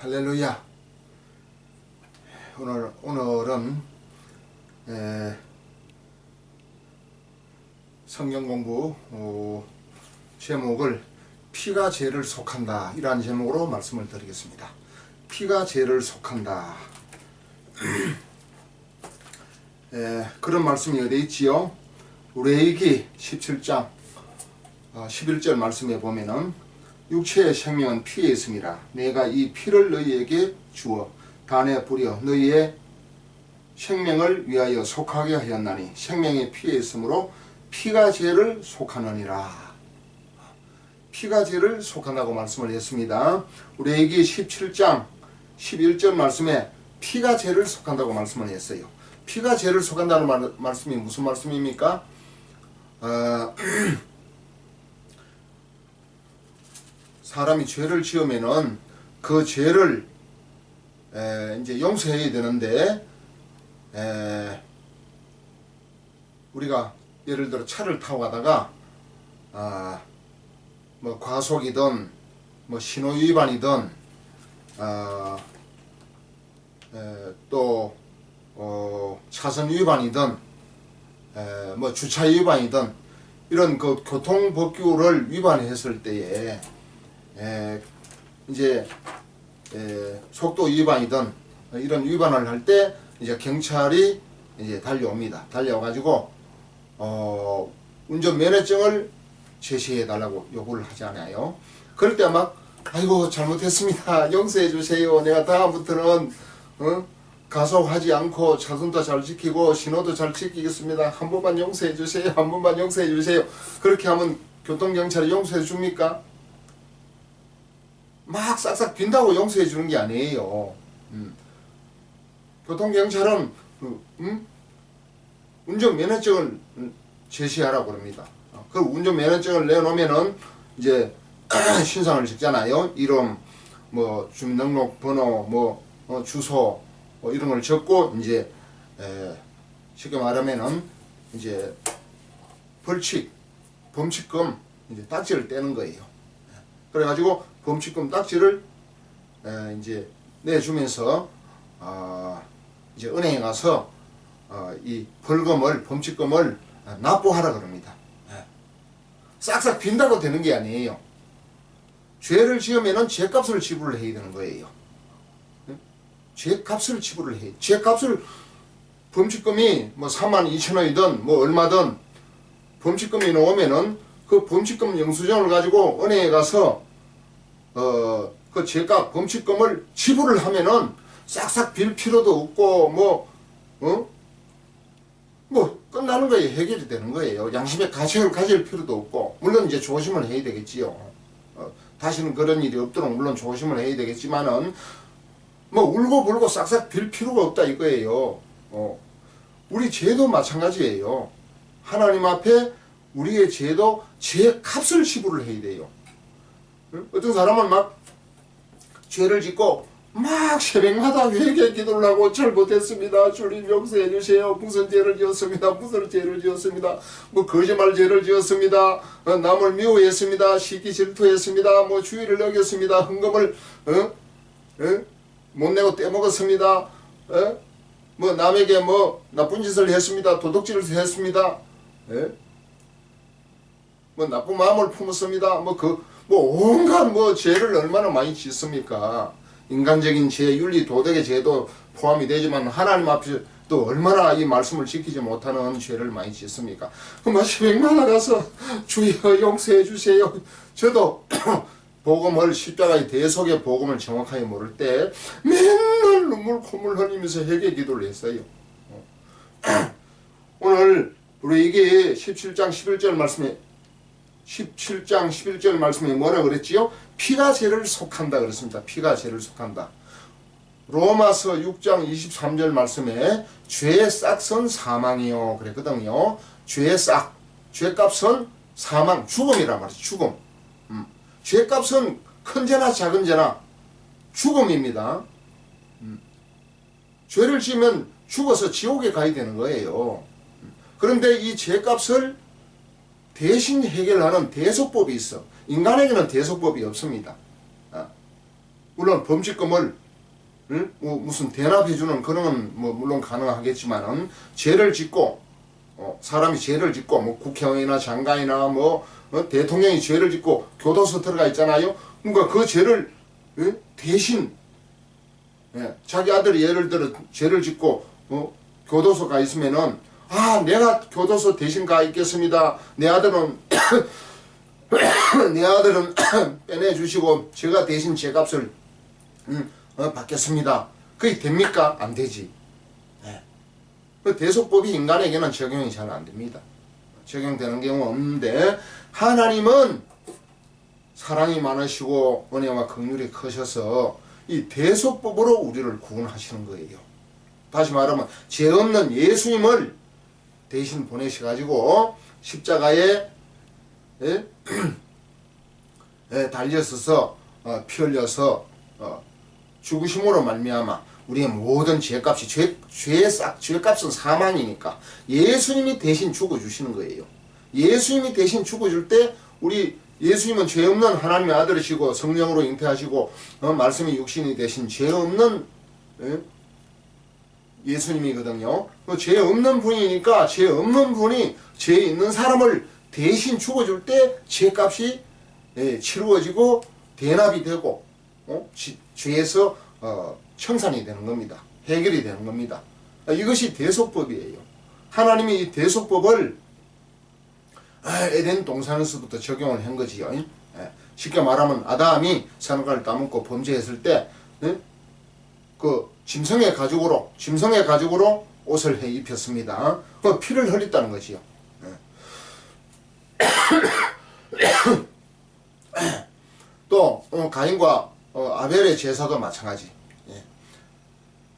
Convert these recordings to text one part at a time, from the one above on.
할렐루야. 오늘은 성경 공부 제목을 피가 죄를 속한다, 이러한 제목으로 말씀을 드리겠습니다. 피가 죄를 속한다. 그런 말씀이 어디 있지요? 레위기 17장 11절 말씀에 보면은 육체의 생명은 피에 있음이라. 내가 이 피를 너희에게 주어 단에 뿌려 너희의 생명을 위하여 속하게 하였나니 생명이 피에 있으므로 피가 죄를 속하느니라. 피가 죄를 속한다고 말씀을 했습니다. 레위기 17장 11절 말씀에 피가 죄를 속한다고 말씀을 했어요. 피가 죄를 속한다는 말씀이 무슨 말씀입니까? 사람이 죄를 지으면은 그 죄를 이제 용서해야 되는데, 우리가 예를 들어 차를 타고 가다가 뭐 과속이든 뭐 신호 위반이든 또 차선 위반이든 뭐 주차 위반이든 이런 그 교통법규를 위반했을 때에 이제 속도 위반이든 이런 위반을 할 때 이제 경찰이 이제 달려옵니다. 달려와가지고 운전면허증을 제시해 달라고 요구를 하잖아요. 그럴 때 막 아이고 잘못했습니다, 용서해 주세요, 내가 다음부터는 가속하지 않고 차선도 잘 지키고 신호도 잘 지키겠습니다, 한 번만 용서해 주세요, 한 번만 용서해 주세요. 그렇게 하면 교통경찰이 용서해 줍니까? 막 싹싹 빈다고 용서해 주는 게 아니에요. 교통경찰은 운전면허증을 제시하라고 그럽니다. 그 운전면허증을 내놓으면은 이제 신상을 적잖아요. 이름, 뭐 주민등록번호, 뭐 주소, 뭐 이런 걸 적고 이제 쉽게 말하면은 이제 범칙금 이제 딱지를 떼는 거예요. 그래가지고 범칙금 딱지를 이제 내주면서 이제 은행에 가서 이 범칙금을 납부하라 그럽니다. 싹싹 빈다고 되는 게 아니에요. 죄를 지으면은 죄값을 지불을 해야 되는 거예요. 죄값을 지불을 해요. 죄값을, 범칙금이 뭐 42,000원이든 뭐 얼마든 범칙금이 나오면은 그 범칙금 영수증을 가지고 은행에 가서 그 죄값 범칙금을 지불을 하면은 싹싹 빌 필요도 없고 뭐 끝나는 거예요. 해결이 되는 거예요. 양심의 가책을 가질 필요도 없고, 물론 이제 조심을 해야 되겠지요. 다시는 그런 일이 없도록 물론 조심을 해야 되겠지만은 뭐 울고불고 싹싹 빌 필요가 없다 이거예요. 우리 죄도 마찬가지예요. 하나님 앞에 우리의 죄도 죄 값을 지불을 해야 돼요. 어떤 사람은 막 죄를 짓고 막 새벽마다 회개 기도를 하고 잘못했습니다, 주님 용서해 주세요, 무슨 죄를 지었습니다, 무슨 죄를 지었습니다, 뭐 거짓말 죄를 지었습니다, 남을 미워했습니다, 시기 질투했습니다, 뭐 주의를 어겼습니다, 헌금을 못 내고 떼먹었습니다, 뭐 남에게 뭐 나쁜 짓을 했습니다, 도둑질을 했습니다, 뭐 나쁜 마음을 품었습니다, 뭐 온갖 뭐 죄를 얼마나 많이 짓습니까? 인간적인 죄, 윤리, 도덕의 죄도 포함이 되지만 하나님 앞에 또 얼마나 이 말씀을 지키지 못하는 죄를 많이 짓습니까? 그럼 새벽마다 가서 주여 용서해 주세요. 저도 복음을, 십자가의 대속의 복음을 정확하게 모를 때 맨날 눈물 콧물 흘리면서 회개 기도를 했어요. 오늘 우리 이게 17장 11절 말씀에 뭐라 그랬지요? 피가 죄를 속한다 그랬습니다. 피가 죄를 속한다. 로마서 6장 23절 말씀에 죄의 싹은 사망이요 그랬거든요. 죄의 싹, 죄값은 사망, 죽음이란 말이죠. 죽음. 죄값은 큰 죄나 작은 죄나 죽음입니다. 죄를 지으면 죽어서 지옥에 가야 되는 거예요. 그런데 이 죄값을 대신 해결하는 대속법이 있어. 인간에게는 대속법이 없습니다. 물론 범칙금을 뭐 무슨 대납해주는 그런 건 뭐 물론 가능하겠지만은 죄를 짓고 사람이 죄를 짓고 뭐 국회의원이나 장관이나 뭐 대통령이 죄를 짓고 교도소 들어가 있잖아요. 그러니까 그 죄를 대신 자기 아들이 예를 들어 죄를 짓고 교도소 가 있으면은 내가 교도소 대신 가 있겠습니다. 내 아들은 내 아들은 빼내주시고 제가 대신 죄값을 받겠습니다. 그게 됩니까? 안 되지. 그 대속법이 인간에게는 적용이 잘 안 됩니다. 적용되는 경우 없는데 하나님은 사랑이 많으시고 은혜와 긍휼이 크셔서 이 대속법으로 우리를 구원하시는 거예요. 다시 말하면 죄 없는 예수님을 대신 보내셔가지고 십자가에 달려서서 피 흘려서 죽으심으로 말미암아 우리의 모든 죄값이 죄값은 사망이니까 예수님이 대신 죽어주시는 거예요. 예수님이 대신 죽어줄 때 우리 예수님은 죄 없는 하나님의 아들이시고 성령으로 잉태하시고 말씀이 육신이 되신 죄 없는 예수님이거든요. 죄 없는 분이니까 죄 없는 분이 죄 있는 사람을 대신 죽어줄 때 죄값이 치루어지고 대납이 되고 죄에서 청산이 되는 겁니다. 해결이 되는 겁니다. 이것이 대속법이에요. 하나님이 이 대속법을 에덴 동산에서부터 적용을 한 거지요. 쉽게 말하면 아담이 선악과를 따먹고 범죄했을 때 그 짐승의 가죽으로 옷을 해 입혔습니다. 그 피를 흘렸다는 거지요. 또 가인과 아벨의 제사도 마찬가지.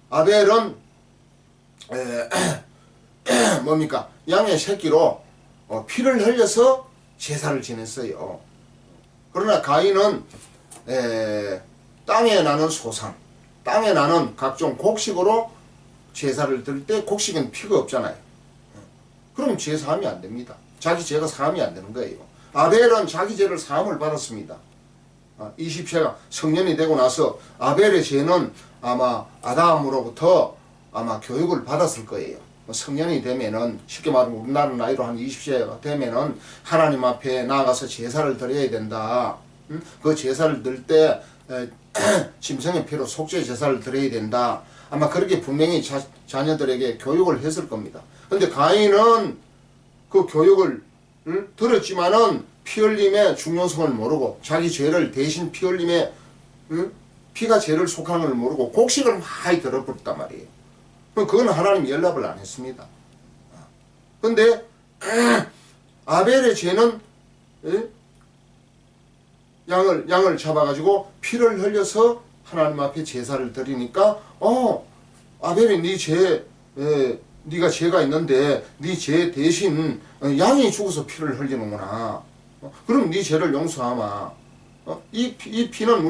아벨은 뭡니까? 양의 새끼로 피를 흘려서 제사를 지냈어요. 그러나 가인은 땅에 나는 소상, 땅에 나는 각종 곡식으로 제사를 드릴 때 곡식은 피가 없잖아요. 그럼 죄 사함이 안 됩니다. 자기 죄가 사함이 안 되는 거예요. 아벨은 자기 죄를 사함을 받았습니다. 20세가 성년이 되고 나서 아벨의 죄는 아마 아담으로부터 아마 교육을 받았을 거예요. 성년이 되면은 쉽게 말하면 우리나라 나이로 한 20세가 되면은 하나님 앞에 나아가서 제사를 드려야 된다. 그 제사를 드릴 때 짐승의 피로 속죄 제사를 드려야 된다. 아마 그렇게 분명히 자녀들에게 교육을 했을 겁니다. 근데 가인은 그 교육을 들었지만은 피 흘림의 중요성을 모르고 자기 죄를 대신 피 흘림의 피가 죄를 속하는 걸 모르고 곡식을 많이 들어버렸단 말이에요. 그건 하나님 연락을 안 했습니다. 근데 아벨의 죄는 양을 잡아가지고 피를 흘려서 하나님 앞에 제사를 드리니까 아벨이 네가 죄가 있는데 네 죄 대신 양이 죽어서 피를 흘리는구나. 그럼 네 죄를 용서하마. 이 피는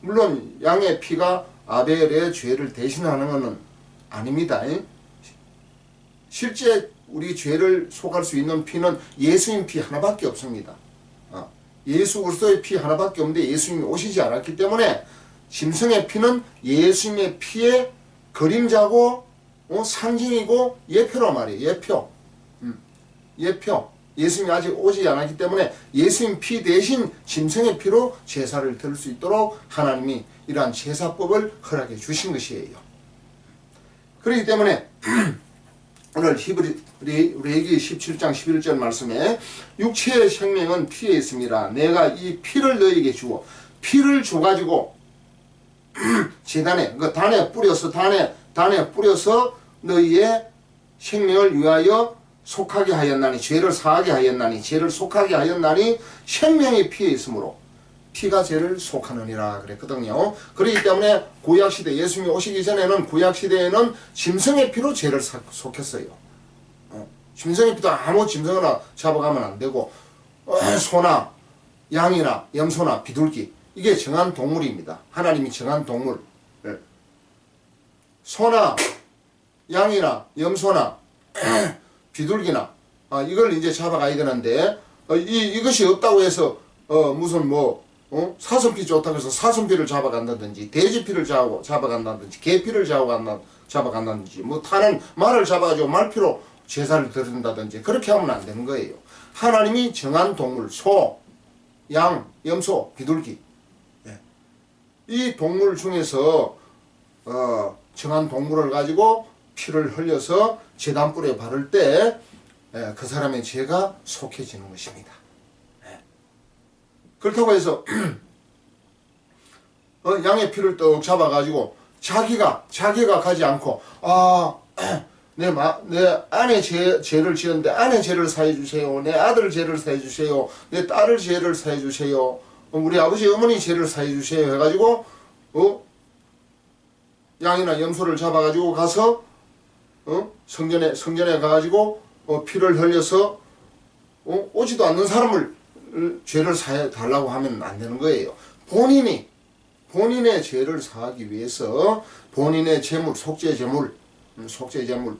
물론 양의 피가 아벨의 죄를 대신하는 것은 아닙니다. 실제 우리 죄를 속할 수 있는 피는 예수님 피 하나밖에 없습니다. 예수 그리스도의 피 하나밖에 없는데 예수님이 오시지 않았기 때문에 짐승의 피는 예수님의 피의 그림자고 상징이고 예표란 말이에요. 예표. 예수님이 아직 오지 않았기 때문에 예수님 피 대신 짐승의 피로 제사를 드릴 수 있도록 하나님이 이러한 제사법을 허락해 주신 것이에요. 그렇기 때문에 오늘 레위기 17장 11절 말씀에 육체의 생명은 피에 있습니다. 내가 이 피를 너에게 주어 피를 줘가지고 제단에 그 단에 뿌려서 너희의 생명을 위하여 속하게 하였나니 죄를 사하게 하였나니 죄를 속하게 하였나니 생명이 피에 있으므로 피가 죄를 속하느니라 그랬거든요. 그렇기 때문에 구약시대 예수님이 오시기 전에는 구약시대에는 짐승의 피로 죄를 속했어요. 짐승의 피도 아무 짐승이나 잡아가면 안 되고 소나 양이나 염소나 비둘기 이게 정한 동물입니다. 하나님이 정한 동물. 소나 양이나 염소나 비둘기나 이걸 이제 잡아가야 되는데 이것이 없다고 해서 무슨 사슴피 좋다고 해서 사슴피를 잡아간다든지 돼지피를 잡아간다든지 개피를 잡아간다든지 뭐 타는 말을 잡아가지고 말피로 제사를 드린다든지 그렇게 하면 안 되는 거예요. 하나님이 정한 동물 소, 양, 염소, 비둘기 이 동물 중에서 정한 동물을 가지고 피를 흘려서 제단불에 바를 때 그 사람의 죄가 속해지는 것입니다. 그렇다고 해서 양의 피를 떡 잡아가지고 자기가 가지 않고 내 아내 죄를 지었는데 아내 죄를 사해주세요. 내 아들 죄를 사해주세요. 내 딸을 죄를 사해주세요. 우리 아버지 어머니 죄를 사해주세요 해가지고 양이나 염소를 잡아가지고 가서 성전에 가가지고 피를 흘려서 오지도 않는 사람을 죄를 사해 달라고 하면 안 되는 거예요. 본인의 죄를 사하기 위해서 본인의 재물, 속죄재물,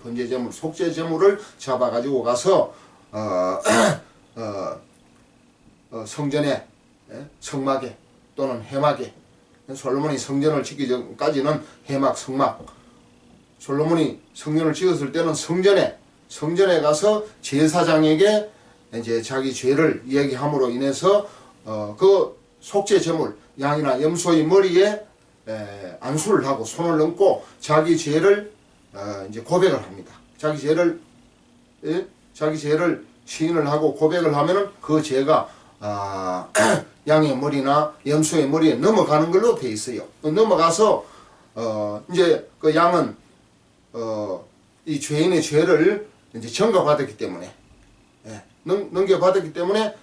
번제재물, 속죄재물을 잡아가지고 가서 성전에 성막에 또는 해막에 솔로몬이 성전을 짓기 전까지는 해막, 성막 솔로몬이 성전을 지었을 때는 성전에 가서 제사장에게 이제 자기 죄를 이야기함으로 인해서 그 속죄 제물 양이나 염소의 머리에 안수를 하고 손을 얹고 자기 죄를 이제 고백을 합니다. 자기 죄를 시인을 하고 고백을 하면은 그 죄가 양의 머리나 염소의 머리에 넘어가는 걸로 돼 있어요. 넘어가서 이제 그 양은 이 죄인의 죄를 이제 전가받았기 때문에 넘겨받았기 때문에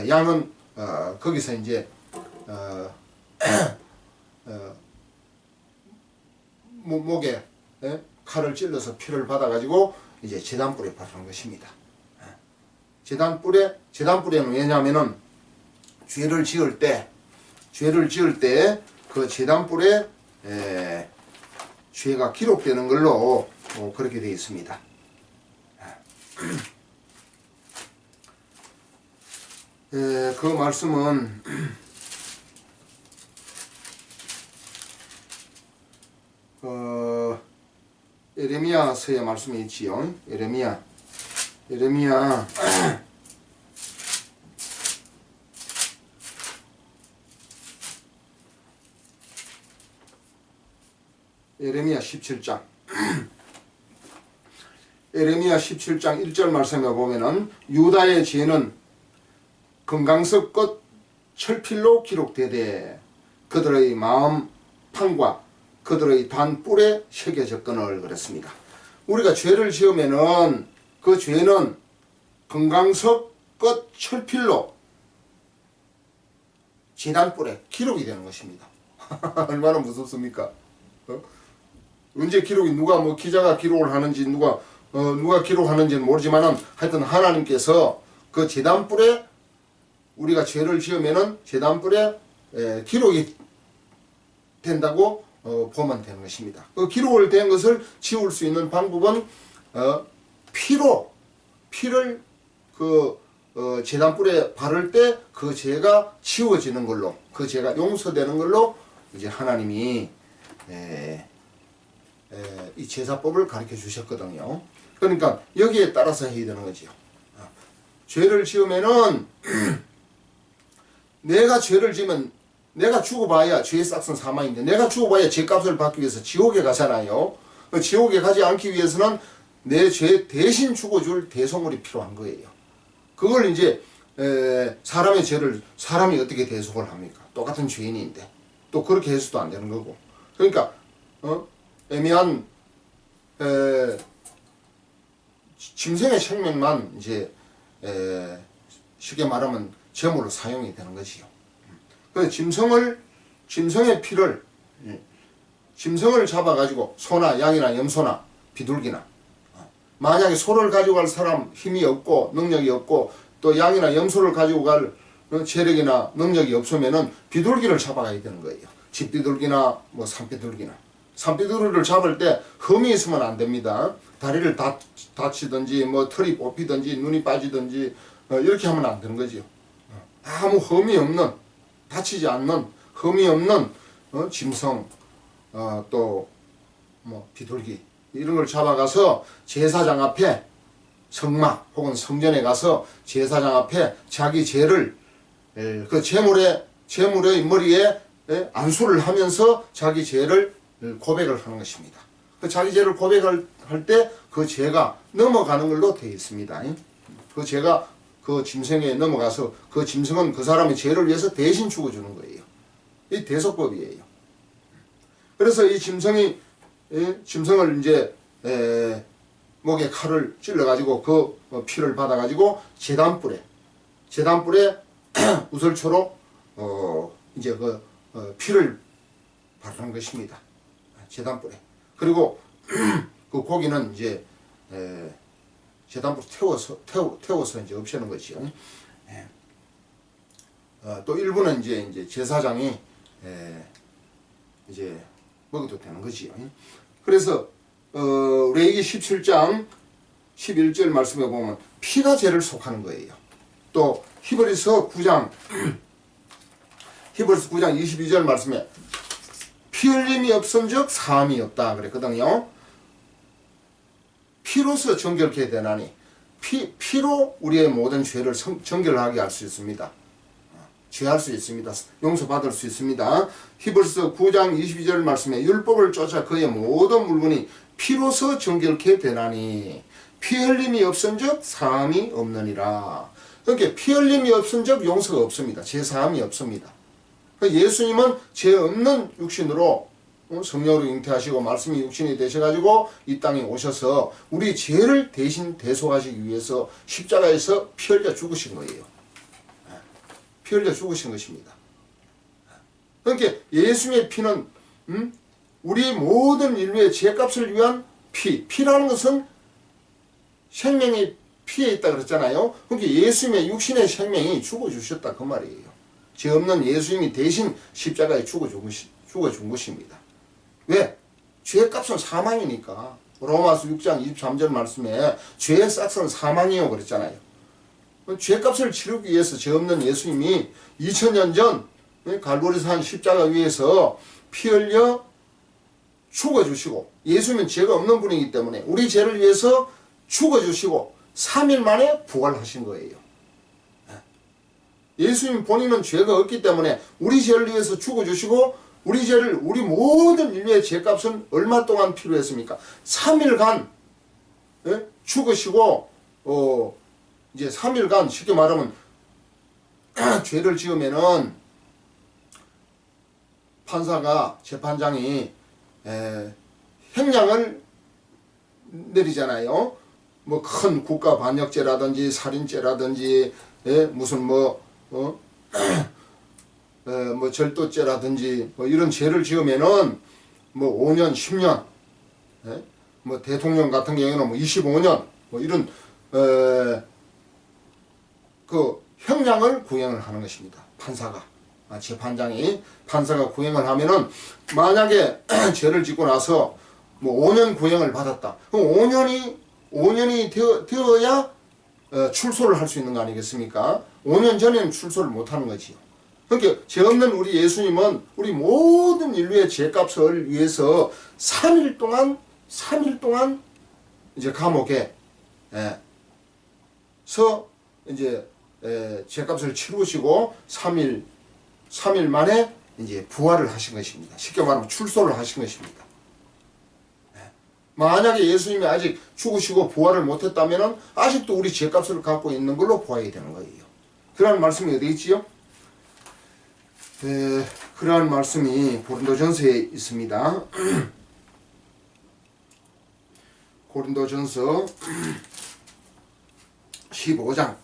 양은 거기서 이제 목에 칼을 찔러서 피를 받아가지고 이제 제단불에 바르는 것입니다. 제단불에는 왜냐하면은 죄를 지을 때 그 제단불에 죄가 기록되는 걸로 그렇게 되어 있습니다. 그 말씀은 에레미야서의 말씀이 있지요. 에레미야 에레미야 17장 에레미야 17장 1절 말씀에 보면은 유다의 죄는 금강석 끝 철필로 기록되되 그들의 마음 판과 그들의 단 뿔에 새겨졌거늘 그랬습니다. 우리가 죄를 지으면은 그 죄는 금강석 끝 철필로 제단뿔에 기록이 되는 것입니다. 얼마나 무섭습니까? 언제 기록이 누가 뭐 기자가 기록을 하는지 누가 기록하는지는 모르지만은 하여튼 하나님께서 그 제단뿔에 우리가 죄를 지으면은 제단뿔에 기록이 된다고 보면 되는 것입니다. 그 기록을 된 것을 지울 수 있는 방법은 피를 그 제단뿔에 바를 때 그 죄가 지워지는 걸로 그 죄가 용서되는 걸로 이제 하나님이 이 제사법을 가르쳐 주셨거든요. 그러니까 여기에 따라서 해야 되는 거지요. 죄를 지으면은 내가 죄를 지으면 내가 죽어봐야 죄의 싹은 사망인데 내가 죽어봐야 죄값을 받기 위해서 지옥에 가잖아요. 지옥에 가지 않기 위해서는 내 죄 대신 죽어줄 대속물이 필요한 거예요. 그걸 이제 사람의 죄를 사람이 어떻게 대속을 합니까? 똑같은 죄인인데 또 그렇게 해서도 안 되는 거고. 그러니까 애매한 짐승의 생명만 이제 쉽게 말하면 제물로 사용이 되는 것이요. 그 짐승의 피를 짐승을 잡아가지고 소나 양이나 염소나 비둘기나 만약에 소를 가지고 갈 사람 힘이 없고 능력이 없고 또 양이나 염소를 가지고 갈 체력이나 능력이 없으면은 비둘기를 잡아가야 되는 거예요. 집비둘기나 뭐 산비둘기나. 산비둘기를 잡을 때 흠이 있으면 안 됩니다. 다리를 다치든지 뭐 털이 뽑히든지 눈이 빠지든지 이렇게 하면 안 되는 거죠. 아무 흠이 없는 다치지 않는 흠이 없는 짐승, 또 뭐 비둘기 이런 걸 잡아가서 제사장 앞에 성막 혹은 성전에 가서 제사장 앞에 자기 죄를 그 제물의 머리에 안수를 하면서 자기 죄를 고백을 하는 것입니다. 그 자기 죄를 고백할 때 그 죄가 넘어가는 걸로 되어 있습니다. 그 죄가 그 짐승에 넘어가서 그 짐승은 그 사람의 죄를 위해서 대신 죽어주는 거예요. 이 대속법이에요. 그래서 이 짐승을 이제 목에 칼을 찔러가지고 그 피를 받아가지고 제단불에 우설초로 이제 피를 바르는 것입니다. 제단불에. 그리고 그 고기는 이제 제단불에 태워서 이제 없애는 것이요. 또 일부는 이제 제사장이 이제 먹어도 되는 거지요. 그래서 레위기 17장 11절 말씀에 보면 피가 죄를 속하는 거예요. 또 히브리서 9장 22절 말씀에 피 흘림이 없은즉 사함이 없다 그랬거든요. 피로서 정결케 되나니 피로 우리의 모든 죄를 정결하게 할 수 있습니다. 죄할 수 있습니다. 용서받을 수 있습니다. 히브리서 9장 22절 말씀에 율법을 쫓아 그의 모든 물건이 피로서 정결케 되나니 피 흘림이 없은즉 사함이 없느니라. 그러니까 피 흘림이 없은즉 용서가 없습니다. 죄 사함이 없습니다. 예수님은 죄 없는 육신으로 성령으로 잉태하시고 말씀이 육신이 되셔가지고 이 땅에 오셔서 우리 죄를 대신 대속하시기 위해서 십자가에서 피 흘려 죽으신 거예요. 피 흘려 죽으신 것입니다. 그러니까 예수님의 피는 우리 모든 인류의 죄값을 위한 피라는 것은 생명이 피에 있다 그랬잖아요. 그러니까 예수님의 육신의 생명이 죽어주셨다 그 말이에요. 죄 없는 예수님이 대신 십자가에 죽어준 것입니다. 왜? 죄값은 사망이니까. 로마서 6장 23절 말씀에 죄의 싹은 사망이요 그랬잖아요. 죄값을 치르기 위해서 죄 없는 예수님이 2000년 전 갈보리산 십자가 위에서 피 흘려 죽어주시고, 예수님은 죄가 없는 분이기 때문에 우리 죄를 위해서 죽어주시고 3일 만에 부활하신 거예요. 예수님 본인은 죄가 없기 때문에 우리 죄를 위해서 죽어주시고, 우리 모든 인류의 죄값은 얼마 동안 필요했습니까? 3일간 죽으시고 이제 3일간 쉽게 말하면 죄를 지으면은 판사가 재판장이 형량을 내리잖아요. 뭐 큰 국가 반역죄라든지 살인죄라든지 무슨 뭐 절도죄라든지 뭐 이런 죄를 지으면은 뭐 5년, 10년, 뭐 대통령 같은 경우에는 뭐 25년 뭐 이런 그 형량을 구형을 하는 것입니다. 판사가 판사가 구형을 하면은 만약에 죄를 짓고 나서 뭐 5년 구형을 받았다. 그럼 5년이 되어야 출소를 할 수 있는 거 아니겠습니까? 5년 전에는 출소를 못 하는 거지요. 그러니까 죄 없는 우리 예수님은 우리 모든 인류의 죄값을 위해서 3일 동안 이제 감옥에 서 이제 죄값을 치르시고 3일 만에 이제 부활을 하신 것입니다. 쉽게 말하면 출소를 하신 것입니다. 만약에 예수님이 아직 죽으시고 부활을 못했다면 아직도 우리 죄값을 갖고 있는 걸로 보아야 되는 거예요. 그러한 말씀이 어디 있지요? 그러한 말씀이 고린도전서에 있습니다. 고린도전서 15장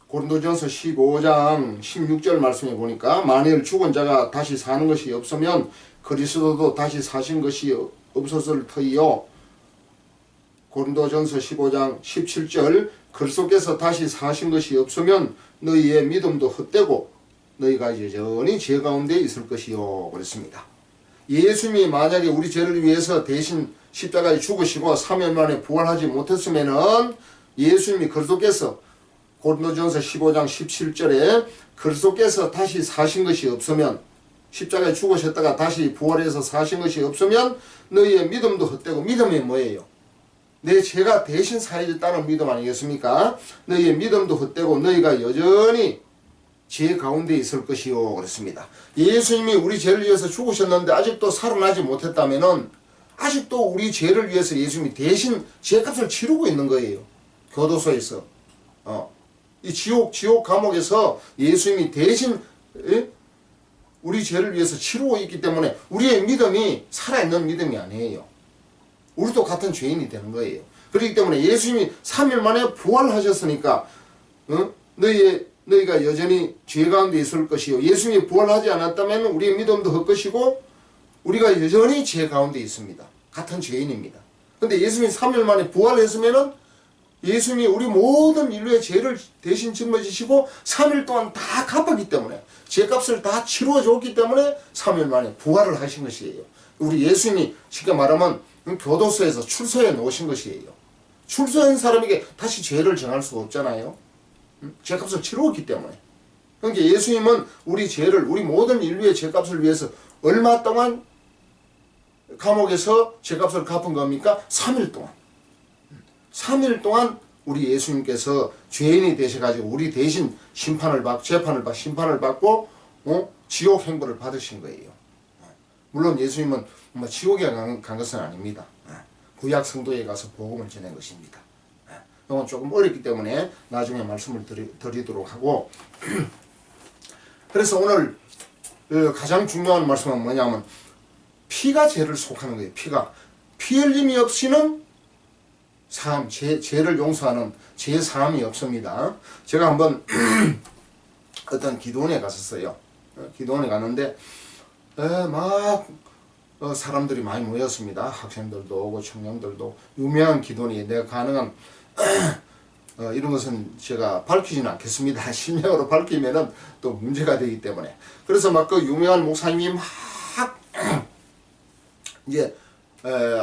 고린도전서 15장 16절 말씀에 보니까 만일 죽은 자가 다시 사는 것이 없으면 그리스도도 다시 사신 것이 없었을 터이요. 고린도전서 15장 17절 그리스도께서 다시 사신 것이 없으면 너희의 믿음도 헛되고 너희가 여전히 죄 가운데 있을 것이요 그랬습니다. 예수님이 만약에 우리 죄를 위해서 대신 십자가에 죽으시고 3일 만에 부활하지 못했으면은 예수님이 그리스도께서 고린도전서 15장 17절에 그리스도께서 다시 사신 것이 없으면, 십자가에 죽으셨다가 다시 부활해서 사신 것이 없으면 너희의 믿음도 헛되고, 믿음이 뭐예요? 내 죄가 대신 사해졌다는 믿음 아니겠습니까? 너희의 믿음도 헛되고 너희가 여전히 죄 가운데 있을 것이요 그랬습니다. 예수님이 우리 죄를 위해서 죽으셨는데 아직도 살아나지 못했다면은 아직도 우리 죄를 위해서 예수님이 대신 죄값을 치르고 있는 거예요. 교도소에서 이 지옥 감옥에서 예수님이 대신 우리 죄를 위해서 치르고 있기 때문에 우리의 믿음이 살아있는 믿음이 아니에요. 우리도 같은 죄인이 되는 거예요. 그렇기 때문에 예수님이 3일 만에 부활하셨으니까 너희가 여전히 죄 가운데 있을 것이요. 예수님이 부활하지 않았다면 우리의 믿음도 헛것이고 우리가 여전히 죄 가운데 있습니다. 같은 죄인입니다. 근데 예수님이 3일 만에 부활했으면은 예수님이 우리 모든 인류의 죄를 대신 짊어지시고 3일 동안 다 갚았기 때문에, 죄값을 다 치루어 줬기 때문에 3일 만에 부활을 하신 것이에요. 우리 예수님이 쉽게 말하면 교도소에서 출소해 놓으신 것이에요. 출소한 사람에게 다시 죄를 정할 수가 없잖아요. 죄값을 치루었기 때문에. 그러니까 예수님은 우리 죄를, 우리 모든 인류의 죄값을 위해서 얼마 동안 감옥에서 죄값을 갚은 겁니까? 3일 동안. 3일 동안 우리 예수님께서 죄인이 되셔가지고 우리 대신 심판을 받고 지옥 행보를 받으신 거예요. 물론 예수님은 지옥에 간 것은 아닙니다. 구약 성도에 가서 복음을 전한 것입니다. 이건 조금 어렵기 때문에 나중에 말씀을 드리도록 하고 그래서 오늘 가장 중요한 말씀은 뭐냐면 피가 죄를 속하는 거예요. 피 흘림이 없이는 죄를 용서하는 죄 사함이 없습니다. 제가 한번 어떤 기도원에 갔었어요. 기도원에 갔는데 막 사람들이 많이 모였습니다. 학생들도 오고 청년들도. 유명한 기도원이 내가 가능한 이런 것은 제가 밝히지는 않겠습니다. 실명으로 밝히면은 또 문제가 되기 때문에. 그래서 막 그 유명한 목사님이 막 이제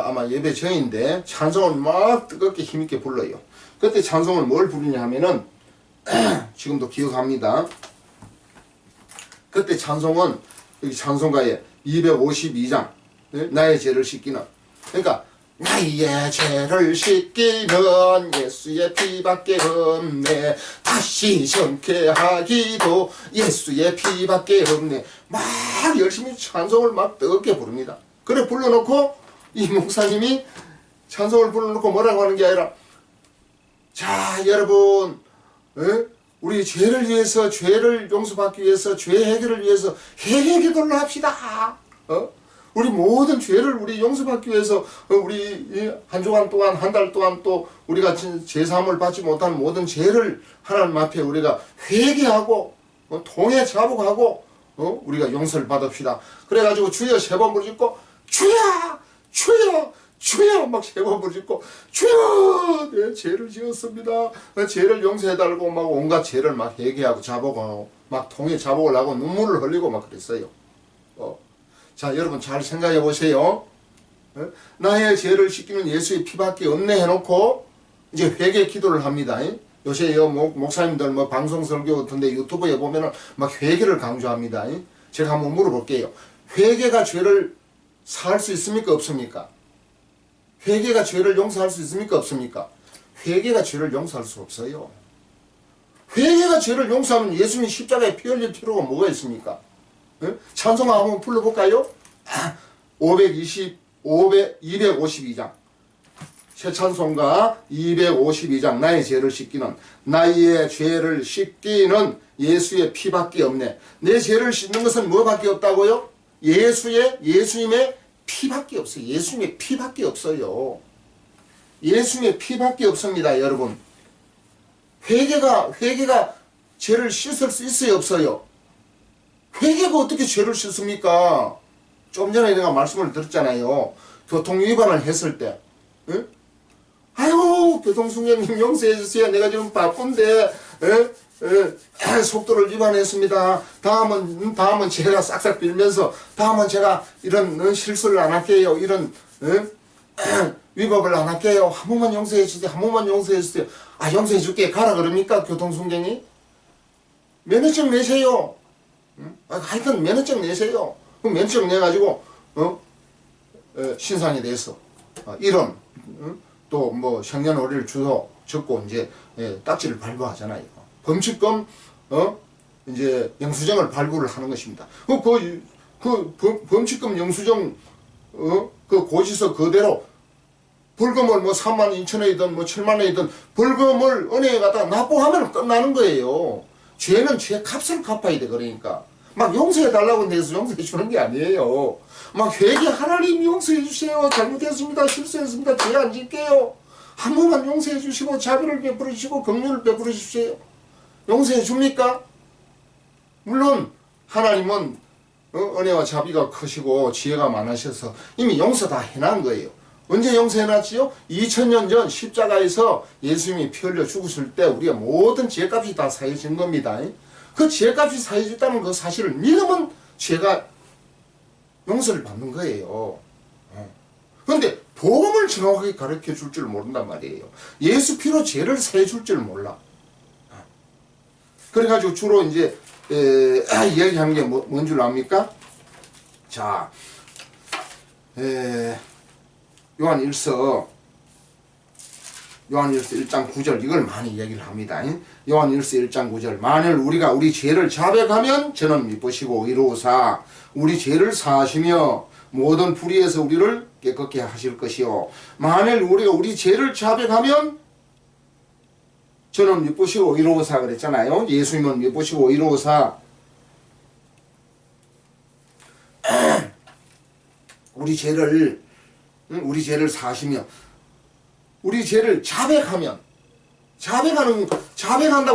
아마 예배 전인데 찬송을 막 뜨겁게 힘있게 불러요. 그때 찬송을 뭘 부르냐 하면은 지금도 기억합니다. 그때 찬송은 여기 찬송가에 252장 나의 죄를 씻기는, 그러니까 나의 죄를 씻기는 예수의 피밖에 없네, 다시 정케하기도 예수의 피밖에 없네. 막 열심히 찬송을 막 뜨겁게 부릅니다. 그래 불러놓고 이 목사님이 찬송을 불러놓고 뭐라고 하는 게 아니라, 자 여러분 우리 죄를 위해서, 죄를 용서받기 위해서, 죄 해결을 위해서 회개 기도를 합시다. 우리 모든 죄를 우리 용서받기 위해서 우리 한 주간 동안, 한 달 동안 또 우리가 제사함을 받지 못한 모든 죄를 하나님 앞에 우리가 회개하고 통해 자복하고 우리가 용서를 받읍시다. 그래가지고 주여 3번 부르짖고 주여 주여 주여 막 3번 부르짖고 주여 내 죄를 지었습니다. 죄를 용서해달라고 막 온갖 죄를 막 회개하고 자복하고 막 통해 자복을 하고 눈물을 흘리고 막 그랬어요. 자 여러분 잘 생각해 보세요. 나의 죄를 씻기는 예수의 피밖에 없네 해놓고 이제 회개 기도를 합니다. 요새 목사님들 뭐 방송 설교 같은데 유튜브에 보면은 막 회개를 강조합니다. 제가 한번 물어볼게요. 회개가 죄를 사할 수 있습니까? 없습니까? 회개가 죄를 용서할 수 있습니까? 없습니까? 회개가 죄를 용서할 수 없어요. 회개가 죄를 용서하면 예수님 십자가에 피 흘릴 필요가 뭐가 있습니까? 찬송가 한번 불러볼까요? 252장 새 찬송가 252장 나의 죄를 씻기는, 나의 죄를 씻기는 예수의 피밖에 없네. 내 죄를 씻는 것은 뭐밖에 없다고요? 예수님의 피밖에 없어요. 예수님의 피밖에 없어요. 예수님의 피밖에 없습니다. 여러분 회개가 죄를 씻을 수 있어요? 없어요? 회개가 어떻게 죄를 씻습니까? 좀 전에 내가 말씀을 드렸잖아요. 교통 위반을 했을 때 아이고 교통승객님 용서해 주세요. 내가 지금 바쁜데 속도를 위반했습니다. 다음은 제가 싹싹 빌면서 다음은 제가 이런 실수를 안 할게요. 이런 위법을 안 할게요. 한 번만 용서해 주세요. 한 번만 용서해 주세요. 아, 용서해 줄게 가라 그럽니까? 교통순경이? 면허증 내세요. 응? 아, 하여튼 면허증 내세요. 그럼 면허증 내가지고 신상에 대해서 이름, 또 뭐 생년월일 주소 적고 이제 딱지를 발부하잖아요. 범칙금 이제 영수증을 발부를 하는 것입니다. 범칙금 영수증 그 고지서 그대로 벌금을 뭐 3만 2천 원이든 뭐 7만 원이든 벌금을 은행에 갖다가 납부하면 끝나는 거예요. 죄는 죄 값을 갚아야 돼. 그러니까 막 용서해 달라고 해서 용서해 주는 게 아니에요. 막 회개 하나님 용서해 주세요. 잘못했습니다. 실수했습니다. 죄 안 질게요. 한 번만 용서해 주시고 자비를 베풀어 주시고 긍휼을 베풀어 주세요. 용서해 줍니까? 물론 하나님은 은혜와 자비가 크시고 지혜가 많으셔서 이미 용서 다 해놓은 거예요. 언제 용서해놨지요? 2000년 전 십자가에서 예수님이 피 흘려 죽으실 때 우리가 모든 죄값이 다 사해진 겁니다. 그 죄값이 사해졌다는 그 사실을 믿으면 죄가 용서를 받는 거예요. 그런데 복음을 정확하게 가르쳐 줄 줄 모른단 말이에요. 예수 피로 죄를 사해줄 줄 몰라. 그래가지고 주로 이제 이야기하는 게 뭔 줄 압니까? 자, 요한일서 1장 9절 이걸 많이 이야기를 합니다. 요한일서 1장 9절 만일 우리가 우리 죄를 자백하면 저는 미쁘시고 의로우사 우리 죄를 사하시며 모든 불의에서 우리를 깨끗게 하실 것이요 만일 우리가 우리 죄를 자백하면 저는 미쁘시고 의로우사 그랬잖아요. 예수님은 미쁘시고 의로우사 우리 죄를 사시며 우리 죄를 자백한다고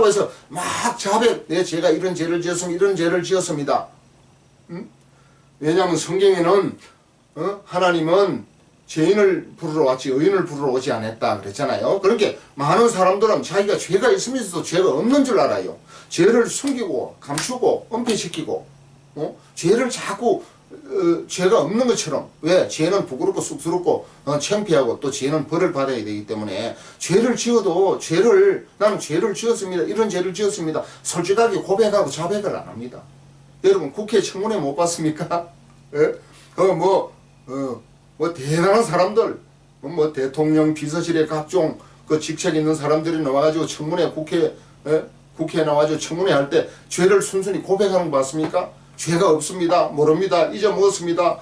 해서 막 내 죄가 이런 죄를 지었습니다. 왜냐하면 성경에는 하나님은 죄인을 부르러 왔지 의인을 부르러 오지 않았다 그랬잖아요. 그렇게 많은 사람들은 자기가 죄가 있으면서도 죄가 없는 줄 알아요. 죄를 숨기고 감추고 은폐시키고 죄를 자꾸 죄가 없는 것처럼 왜? 죄는 부끄럽고 쑥스럽고 창피하고 또 죄는 벌을 받아야 되기 때문에 죄를 지어도 나는 죄를 지었습니다. 이런 죄를 지었습니다. 솔직하게 고백하고 자백을 안 합니다. 여러분 국회 청문회 못 봤습니까? 뭐 대단한 사람들 뭐 대통령 비서실에 각종 그 직책 있는 사람들이 나와가지고 청문회 국회에 나와가지고 청문회 할 때 죄를 순순히 고백하는 거 봤습니까? 죄가 없습니다. 모릅니다. 잊어먹었습니다.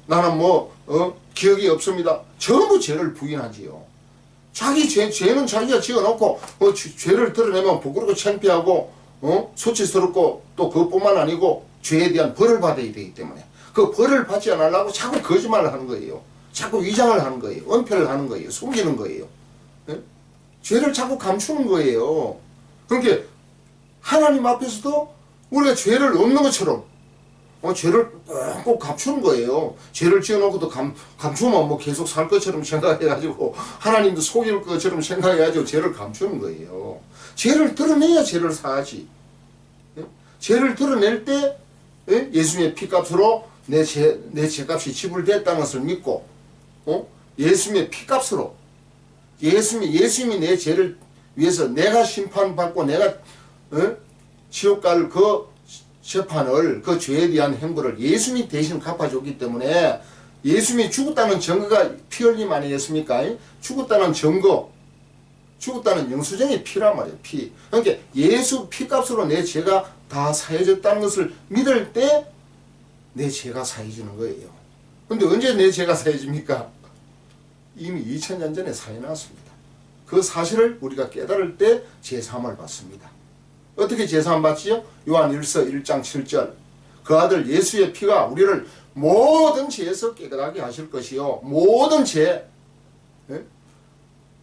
나는 기억이 없습니다. 전부 죄를 부인하지요. 자기 죄는 자기가 지어놓고 죄를 드러내면 부끄럽고 창피하고 수치스럽고 또 그것뿐만 아니고 죄에 대한 벌을 받아야 되기 때문에 그 벌을 받지 않으려고 자꾸 거짓말을 하는 거예요. 자꾸 위장을 하는 거예요. 은폐를 하는 거예요. 숨기는 거예요. 죄를 자꾸 감추는 거예요. 그러니까 하나님 앞에서도 우리가 죄를 없는 것처럼 죄를 꼭 감추는 거예요. 죄를 지어놓고도 감추면 뭐 계속 살 것처럼 생각해가지고 하나님도 속일 것처럼 생각해가지고 죄를 감추는 거예요. 죄를 드러내야 죄를 사하지. 죄를 드러낼 때 예수님의 피값으로 내 죄값이 지불됐다는 것을 믿고 예수님의 피값으로 예수님이 내 죄를 위해서 내가 심판받고 내가 지옥 갈 그 재판을 그 죄에 대한 행보를 예수님이 대신 갚아줬기 때문에 예수님이 죽었다는 증거가 피 흘림 아니겠습니까? 죽었다는 증거 죽었다는 영수증이 피란 말이에요. 피. 그러니까 예수 피값으로 내 죄가 다 사해졌다는 것을 믿을 때 내 죄가 사해지는 거예요. 근데 언제 내 죄가 사해집니까? 이미 2000년 전에 사해놨습니다. 그 사실을 우리가 깨달을 때 제사함을 받습니다. 어떻게 제사함 받지요? 요한일서 1장 7절 그 아들 예수의 피가 우리를 모든 죄에서 깨끗하게 하실 것이요 모든 죄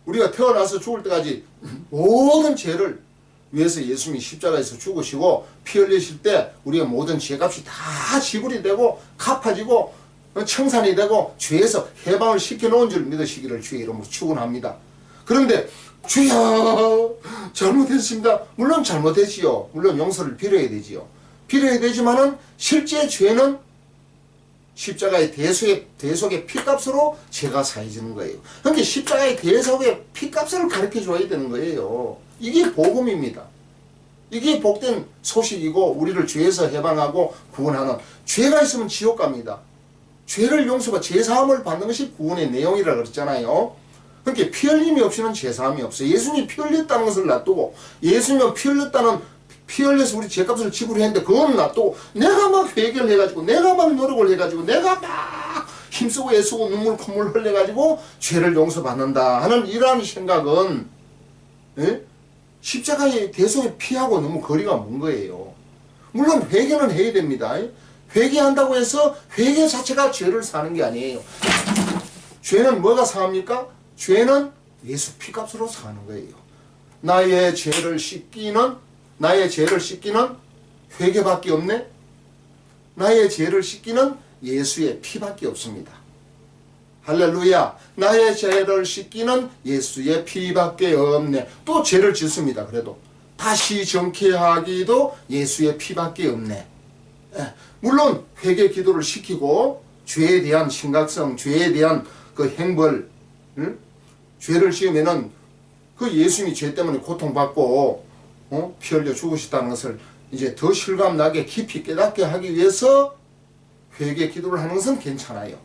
우리가 태어나서 죽을 때까지 모든 죄를 위해서 예수님이 십자가에서 죽으시고 피 흘리실 때 우리의 모든 죄값이 다 지불이 되고 갚아지고 청산이 되고 죄에서 해방을 시켜놓은 줄 믿으시기를 주의 이름으로 축원합니다. 그런데 주여 잘못했습니다. 물론 잘못했지요. 물론 용서를 빌어야 되지요. 빌어야 되지만은 실제 죄는 십자가의 대속의 피값으로 죄가 사해지는 거예요. 그러니까 십자가의 대속의 피값을 가르쳐 줘야 되는 거예요. 이게 복음입니다. 이게 복된 소식이고 우리를 죄에서 해방하고 구원하는, 죄가 있으면 지옥 갑니다. 죄를 용서받, 죄사함을 받는 것이 구원의 내용이라 그랬잖아요. 그러니까 피 흘림이 없이는 죄사함이 없어요. 예수님이 피 흘렸다는 것을 놔두고, 예수님은 피 흘려서 우리 죄값을 지불했는데 그거는 놔두고 내가 막 회개를 해가지고, 내가 막 노력을 해가지고, 내가 막 힘쓰고 애쓰고 눈물 콧물 흘려가지고 죄를 용서받는다 하는 이러한 생각은, 십자가의 대속의 피하고 너무 거리가 먼 거예요. 물론 회개는 해야 됩니다. 회개한다고 해서 회개 자체가 죄를 사는 게 아니에요. 죄는 뭐가 사합니까? 죄는 예수 피값으로 사는 거예요. 나의 죄를 씻기는 회개밖에 없네. 나의 죄를 씻기는 예수의 피밖에 없습니다. 할렐루야. 나의 죄를 씻기는 예수의 피밖에 없네. 또 죄를 짓습니다. 그래도 다시 정케하기도 예수의 피밖에 없네. 물론 회개 기도를 시키고 죄에 대한 심각성, 죄에 대한 그 행벌, 죄를 지으면은 그 예수님이 죄 때문에 고통받고 피 흘려 죽으셨다는 것을 이제 더 실감나게 깊이 깨닫게 하기 위해서 회개 기도를 하는 것은 괜찮아요.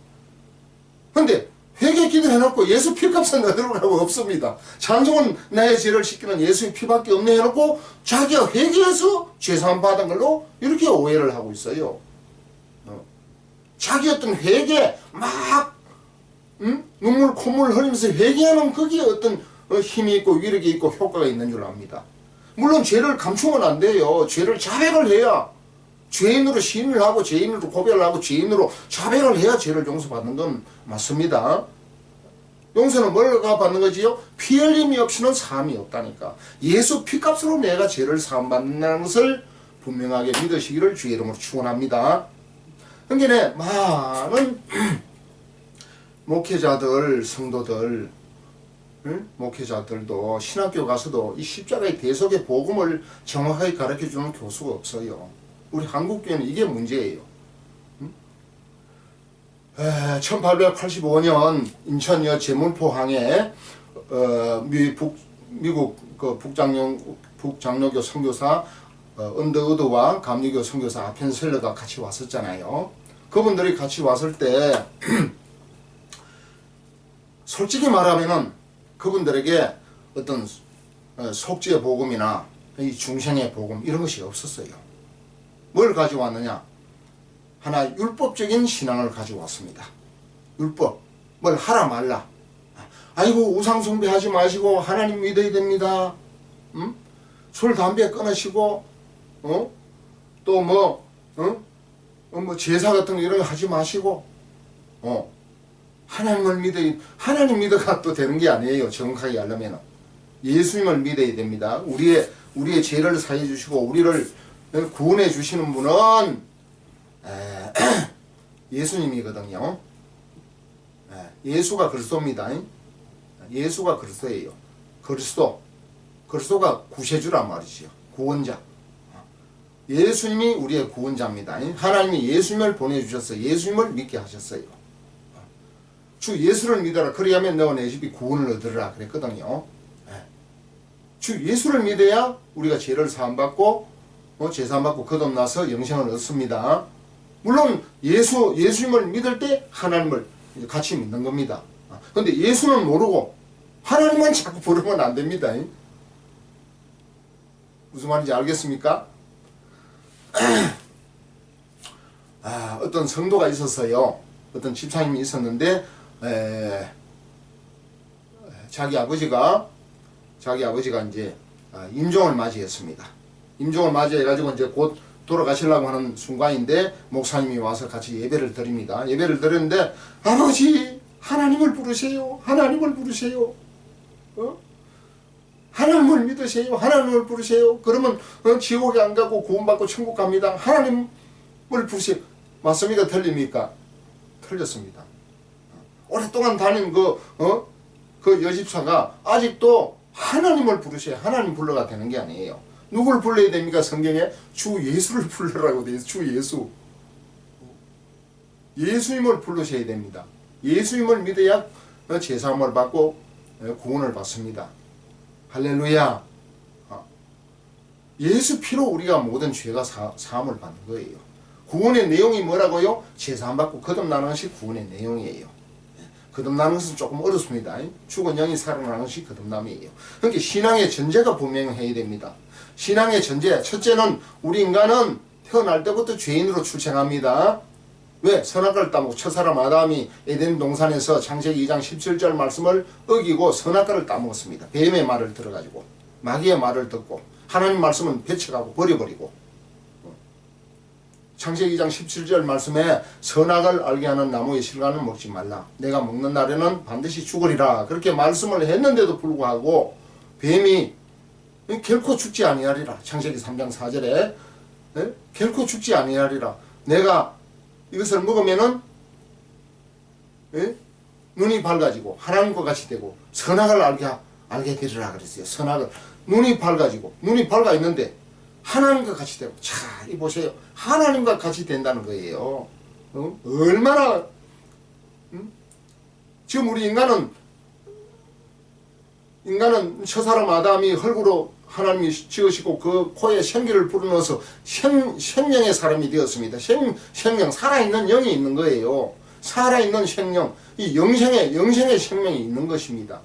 근데 회개 기도 해놓고 예수 피값은 어디로가고 없습니다. 찬송은 나의 죄를 씻기는 예수의 피밖에 없네 해놓고 자기가 회개해서 죄사함 받은 걸로 이렇게 오해를 하고 있어요. 자기 어떤 회개 막 눈물 콧물 흘리면서 회개하는 거기에 어떤 힘이 있고 위력이 있고 효과가 있는 줄 압니다. 물론 죄를 감추면 안 돼요. 죄를 자백을 해야, 죄인으로 시인을 하고 죄인으로 고백을 하고 죄인으로 자백을 해야 죄를 용서받는 건 맞습니다. 용서는 뭘가 받는 거지요? 피 흘림이 없이는 사함이 없다니까. 예수 피값으로 내가 죄를 사함받는다는 것을 분명하게 믿으시기를 주의 이름으로 축원합니다. 그러니까 많은 목회자들, 성도들, 목회자들도 신학교 가서도 이 십자가의 대속의 복음을 정확하게 가르쳐주는 교수가 없어요. 우리 한국교회는 이게 문제예요. 1885년 인천여 제물포항에 미국 그 북장로교 선교사 언더우드와 감리교 선교사 아펜셀러가 같이 왔었잖아요. 그분들이 같이 왔을 때 솔직히 말하면은 그분들에게 어떤 속죄의 복음이나 이 중생의 복음 이런 것이 없었어요. 뭘 가지고 왔느냐? 하나 율법적인 신앙을 가지고 왔습니다. 율법, 뭘 하라 말라. 아이고 우상 숭배하지 마시고 하나님 믿어야 됩니다. 술 담배 끊으시고 또 뭐 제사 같은 거 이런 거 하지 마시고 하나님을 믿어야, 하나님 믿어가 또 되는 게 아니에요. 정확하게 하려면 예수님을 믿어야 됩니다. 우리의 죄를 사해 주시고 우리를 구원해 주시는 분은 예수님이거든요. 예수가 그리스도입니다. 예수가 그리스도예요. 그리스도가 구세주란 말이지요. 구원자. 예수님이 우리의 구원자입니다. 하나님이 예수님을 보내주셨어요. 예수님을 믿게 하셨어요. 주 예수를 믿어라. 그리하면 너와 내 집이 구원을 얻으라 그랬거든요. 주 예수를 믿어야 우리가 죄를 사함받고 제사함받고 거듭나서 영생을 얻습니다. 물론 예수님을 믿을 때 하나님을 같이 믿는 겁니다. 그런데 예수는 모르고 하나님만 자꾸 부르면 안 됩니다. 무슨 말인지 알겠습니까? 어떤 성도가 있었어요. 어떤 집사님이 있었는데 자기 아버지가 이제 임종을 맞이했습니다. 임종을 맞이해가지고 이제 곧 돌아가시려고 하는 순간인데 목사님이 와서 같이 예배를 드립니다. 예배를 드렸는데 아버지 하나님을 부르세요. 하나님을 부르세요. 하나님을 믿으세요. 하나님을 부르세요. 그러면 지옥에 안 가고 구원받고 천국 갑니다. 하나님을 부르세요. 맞습니까? 틀립니까? 틀렸습니다. 오랫동안 다닌 그 여집사가 아직도 하나님을 부르세요. 하나님 불러가 되는 게 아니에요. 누굴 불러야 됩니까? 성경에 주 예수를 불러라고 되어 있어요. 주 예수. 예수님을 부르셔야 됩니다. 예수님을 믿어야 제사함을 받고 구원을 받습니다. 할렐루야. 예수 피로 우리가 모든 죄가 사함을 받는 거예요. 구원의 내용이 뭐라고요? 제사함 받고 거듭나는 것이 구원의 내용이에요. 거듭나는 것은 조금 어렵습니다. 죽은 영이 살아나는 것이 거듭남이에요. 그러니까 신앙의 전제가 분명해야 됩니다. 신앙의 전제, 첫째는 우리 인간은 태어날 때부터 죄인으로 출생합니다. 왜? 선악과를 따먹고 첫사람 아담이 에덴 동산에서 창세기 2장 17절 말씀을 어기고 선악과를 따먹었습니다. 뱀의 말을 들어가지고 마귀의 말을 듣고 하나님 말씀은 배척하고 버려버리고, 창세기 2장 17절 말씀에 선악을 알게 하는 나무의 실과는 먹지 말라. 내가 먹는 날에는 반드시 죽으리라. 그렇게 말씀을 했는데도 불구하고 뱀이 결코 죽지 아니하리라. 창세기 3장 4절에 결코 죽지 아니하리라. 내가 이것을 먹으면은 눈이 밝아지고 하나님과 같이 되고 선악을 알게 되리라 그랬어요. 선악을 눈이 밝아지고 눈이 밝아 있는데 하나님과 같이 되고, 자, 이 보세요. 하나님과 같이 된다는 거예요. 얼마나 지금 우리 인간은 첫사람 아담이 흙으로 하나님이 지으시고 그 코에 생기를 불어넣어서 생명의 사람이 되었습니다. 생명, 살아있는 영이 있는 거예요. 살아있는 생명, 이 영생의 생명이 있는 것입니다.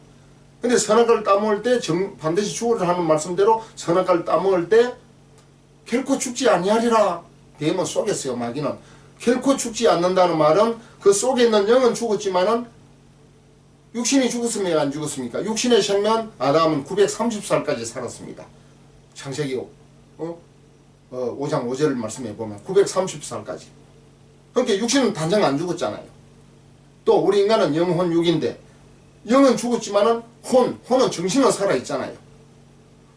근데 선악과를 따먹을 때 반드시 죽으리라 하는 말씀대로 선악과를 따먹을 때 결코 죽지 아니하리라. 뱀은 속였어요. 마귀는. 결코 죽지 않는다는 말은 그 속에 있는 영은 죽었지만은 육신이 죽었습니까? 안 죽었습니까? 육신의 생명 아담은 930살까지 살았습니다. 창세기 5장 5절 말씀해 보면 930살까지. 그러니까 육신은 단정 안 죽었잖아요. 또 우리 인간은 영혼 육인데 영은 죽었지만은 혼은 정신은 살아있잖아요.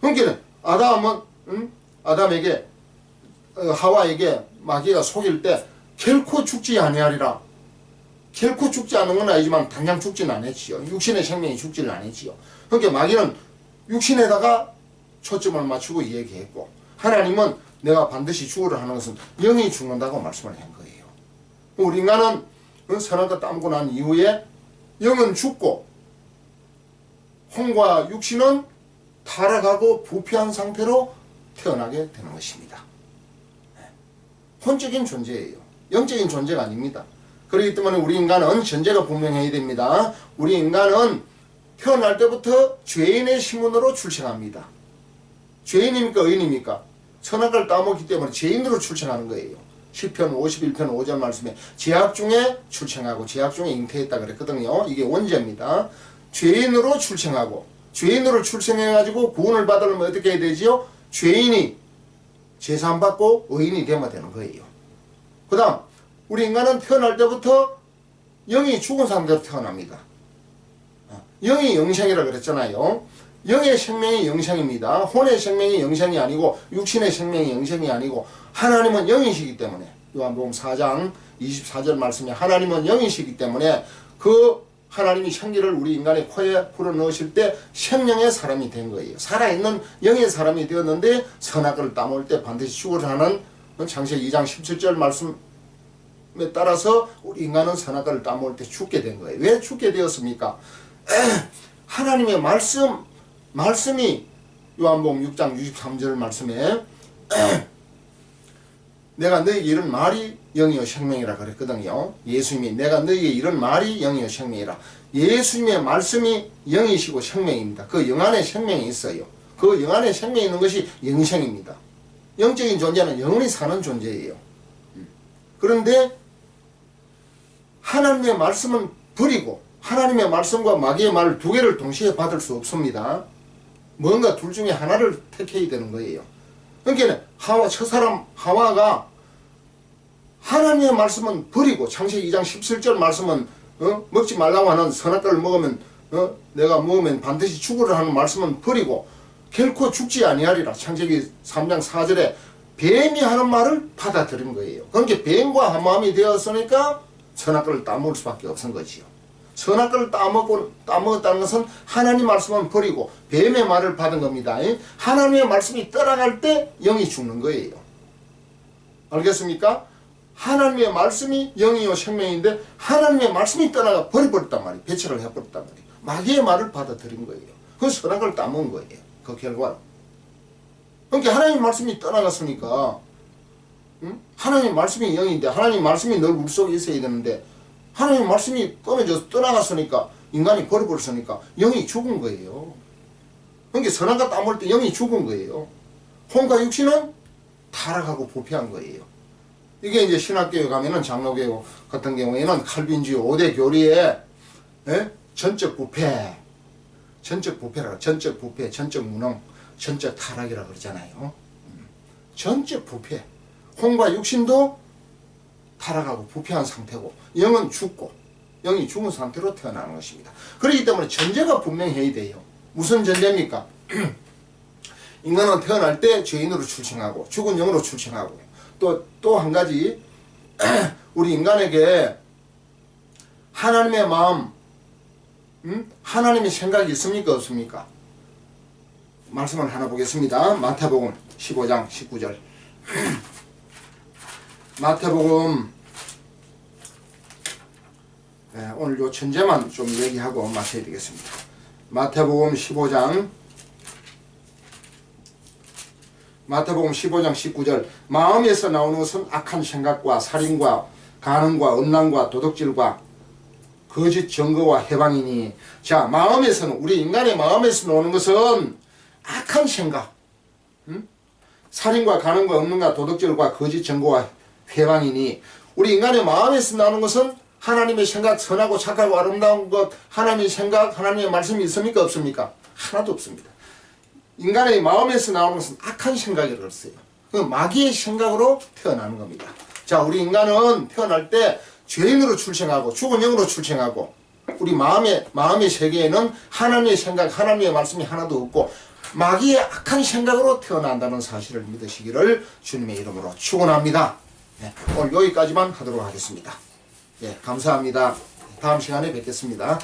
그러니까 아담에게 하와에게 마귀가 속일 때 결코 죽지 아니하리라. 결코 죽지 않는 건 아니지만 당장 죽지는 않았지요. 육신의 생명이 죽지를 않았지요. 그러니까 마귀는 육신에다가 초점을 맞추고 얘기했고, 하나님은 내가 반드시 죽으라 하는 것은 영이 죽는다고 말씀을 한 거예요. 우리 인간은 선악과 따먹고 난 이후에 영은 죽고 혼과 육신은 타락하고 부패한 상태로 태어나게 되는 것입니다. 혼적인 존재예요. 영적인 존재가 아닙니다. 그렇기 때문에 우리 인간은 전제가 분명해야 됩니다. 우리 인간은 태어날 때부터 죄인의 신분으로 출생합니다. 죄인입니까? 의인입니까? 선악과를 따먹기 때문에 죄인으로 출생하는 거예요. 시편 51편 5절 말씀에 죄악 중에 출생하고 죄악 중에 잉태했다 그랬거든요. 이게 원죄입니다. 죄인으로 출생하고, 죄인으로 출생해가지고 구원을 받으려면 어떻게 해야 되지요? 죄인이 제사함 받고 의인이 되면 되는 거예요. 그 다음 우리 인간은 태어날 때부터 영이 죽은 상태로 태어납니다. 영이 영생이라 그랬잖아요. 영의 생명이 영생입니다. 혼의 생명이 영생이 아니고 육신의 생명이 영생이 아니고, 하나님은 영이시기 때문에 요한복음 4장 24절 말씀에 하나님은 영이시기 때문에 그 하나님이 생기를 우리 인간의 코에 불어넣으실 때 생명의 사람이 된 거예요. 살아있는 영의 사람이 되었는데 선악과를 따먹을 때 반드시 죽으라 하는 창세기 2장 17절 말씀에 따라서 우리 인간은 선악과를 따먹을 때 죽게 된 거예요. 왜 죽게 되었습니까? 하나님의 말씀이 요한복음 6장 63절 말씀에 내가 너에게 이런 말이 영이요 생명이라 그랬거든요. 예수님이 내가 너에게 이런 말이 영이요 생명이라. 예수님의 말씀이 영이시고 생명입니다. 그 영 안에 생명이 있어요. 그 영 안에 생명이 있는 것이 영생입니다. 영적인 존재는 영원히 사는 존재예요. 그런데 하나님의 말씀은 버리고 하나님의 말씀과 마귀의 말을 두 개를 동시에 받을 수 없습니다. 뭔가 둘 중에 하나를 택해야 되는 거예요. 그러니까 첫사람 하와가 하나님의 말씀은 버리고, 창세기 2장 17절 말씀은 먹지 말라고 하는 선악과를 먹으면 내가 먹으면 반드시 죽으라 하는 말씀은 버리고 결코 죽지 아니하리라. 창세기 3장 4절에 뱀이 하는 말을 받아들인 거예요. 그러니까 뱀과 한 마음이 되었으니까 선악과를 따먹을 수밖에 없은 거지요. 선악과를 따먹었다는 것은 하나님 말씀은 버리고 뱀의 말을 받은 겁니다. 하나님의 말씀이 떠나갈 때 영이 죽는 거예요. 알겠습니까? 하나님의 말씀이 영이요 생명인데 하나님의 말씀이 떠나가 버려버렸단 말이에요. 배척을 해버렸단 말이에요. 마귀의 말을 받아들인 거예요. 그 선한 걸 따먹은 거예요. 그 결과는. 그러니까 하나님의 말씀이 떠나갔으니까 하나님의 말씀이 영인데 하나님의 말씀이 늘 우리 속에 있어야 되는데 하나님의 말씀이 꺼내져서 떠나갔으니까 인간이 버려버렸으니까 영이 죽은 거예요. 그러니까 선한가 따먹을 때 영이 죽은 거예요. 혼과 육신은 타락하고 부패한 거예요. 이게 이제 신학교에 가면은 장로교 같은 경우에는 칼빈주의 5대 교리에 전적 부패, 전적 부패라, 전적 부패, 전적 무능, 전적 타락이라 그러잖아요. 전적 부패. 혼과 육신도 타락하고 부패한 상태고 영은 죽고 영이 죽은 상태로 태어나는 것입니다. 그렇기 때문에 전제가 분명해야 돼요. 무슨 전제입니까? 인간은 태어날 때 죄인으로 출생하고 죽은 영으로 출생하고 또 한 가지 우리 인간에게 하나님의 마음 하나님의 생각이 있습니까 없습니까? 말씀을 하나 보겠습니다. 마태복음 15장 19절 마태복음 오늘 요 천재만 좀 얘기하고 마쳐야 되겠습니다. 마태복음 15장 19절 마음에서 나오는 것은 악한 생각과 살인과 간음과 음란과 도둑질과 거짓 증거와 해방이니 자 마음에서는 우리 인간의 마음에서 나오는 것은 악한 생각 살인과 간음과 음란과 도둑질과 거짓 증거와 해방이니 우리 인간의 마음에서 나오는 것은 하나님의 생각 선하고 착하고 아름다운 것 하나님의 생각 하나님의 말씀이 있습니까 없습니까? 하나도 없습니다. 인간의 마음에서 나오는 것은 악한 생각이라고 했어요. 그 마귀의 생각으로 태어나는 겁니다. 자, 우리 인간은 태어날 때 죄인으로 출생하고 죽은 영으로 출생하고 우리 마음의 세계에는 하나님의 생각, 하나님의 말씀이 하나도 없고 마귀의 악한 생각으로 태어난다는 사실을 믿으시기를 주님의 이름으로 축원합니다. 네, 오늘 여기까지만 하도록 하겠습니다. 네, 감사합니다. 다음 시간에 뵙겠습니다.